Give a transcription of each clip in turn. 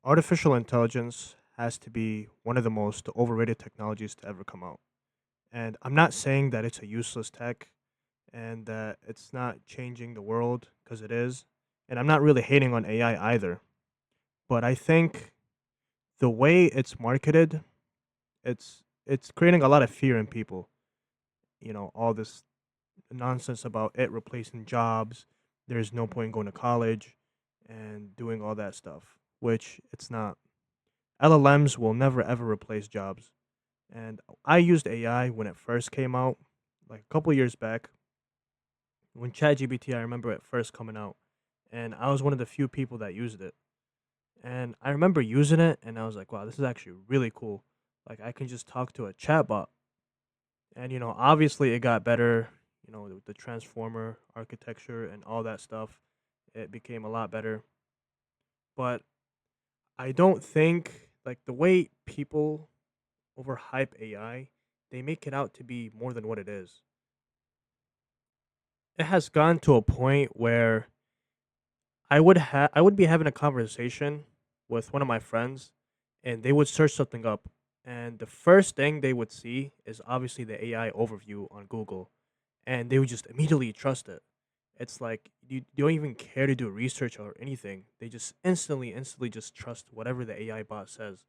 Artificial intelligence has to be one of the most overrated technologies to ever come out. And I'm not saying that it's a useless tech and that it's not changing the world because it is. And I'm not really hating on AI either. But I think the way it's marketed, it's creating a lot of fear in people. All this nonsense about it replacing jobs. There's no point in going to college and doing all that stuff, which it's not. LLMs will never ever replace jobs. And I used AI when it first came out, like a couple years back, when ChatGPT, I remember it first coming out. And I was one of the few people that used it. And I remember using it and I was like, wow, this is actually really cool. Like I can just talk to a chatbot. And obviously it got better, with the transformer architecture and all that stuff. It became a lot better. But I don't think like the way people overhype AI, they make it out to be more than what it is. It has gone to a point where I would be having a conversation with one of my friends and they would search something up and the first thing they would see is obviously the AI overview on Google and they would just immediately trust it. It's like you don't even care to do research or anything. They just instantly just trust whatever the AI bot says.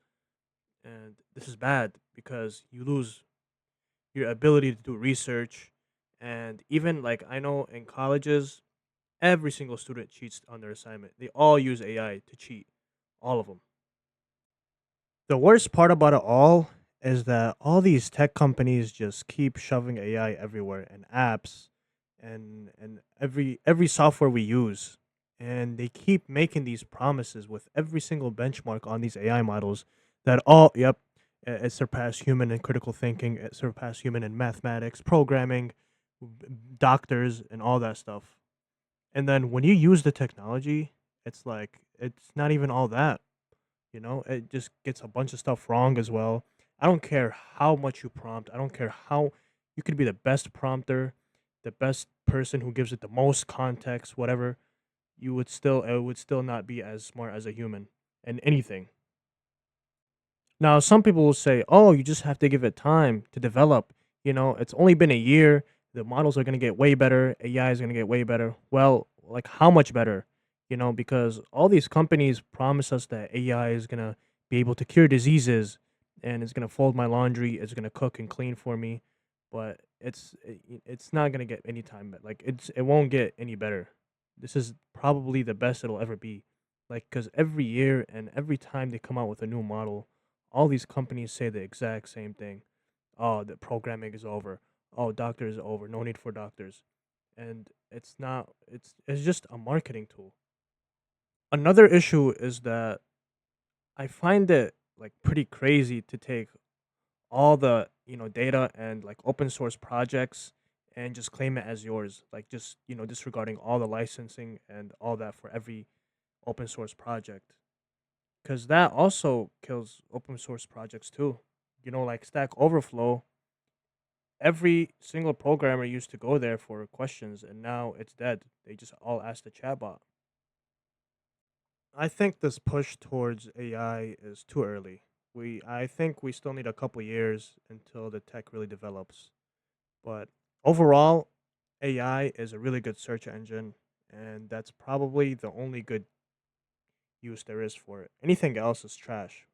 And this is bad because you lose your ability to do research. And even like I know in colleges, every single student cheats on their assignment. They all use AI to cheat, all of them. The worst part about it all is that all these tech companies just keep shoving AI everywhere and apps and every software we use. And they keep making these promises with every single benchmark on these AI models that all, yep, it surpassed human in critical thinking, it surpassed human in mathematics, programming, doctors, and all that stuff. And then when you use the technology, it's like it's not even all that. It just gets a bunch of stuff wrong as well. I don't care how much you prompt. I don't care how you could be the best prompter, the best person who gives it the most context, whatever. It would still not be as smart as a human and anything. Now, some people will say, "Oh, you just have to give it time to develop." It's only been a year. The models are going to get way better. AI is going to get way better. Well, like how much better? Because all these companies promise us that AI is going to be able to cure diseases and it's going to fold my laundry, it's going to cook and clean for me, but it's not going to get any time like it won't get any better. This is probably the best it'll ever be. Like cuz every year and every time they come out with a new model, all these companies say the exact same thing. Oh, the programming is over. Oh, doctors is over. No need for doctors. And it's not it's just a marketing tool. Another issue is that I find it like pretty crazy to take all the, data and like open source projects and just claim it as yours. Like just, disregarding all the licensing and all that for every open source project. Cuz that also kills open source projects too. Like Stack Overflow, every single programmer used to go there for questions and now it's dead. They just all ask the chatbot. I think this push towards AI is too early. I think we still need a couple years until the tech really develops. But overall, AI is a really good search engine and that's probably the only good use there is for it. Anything else is trash.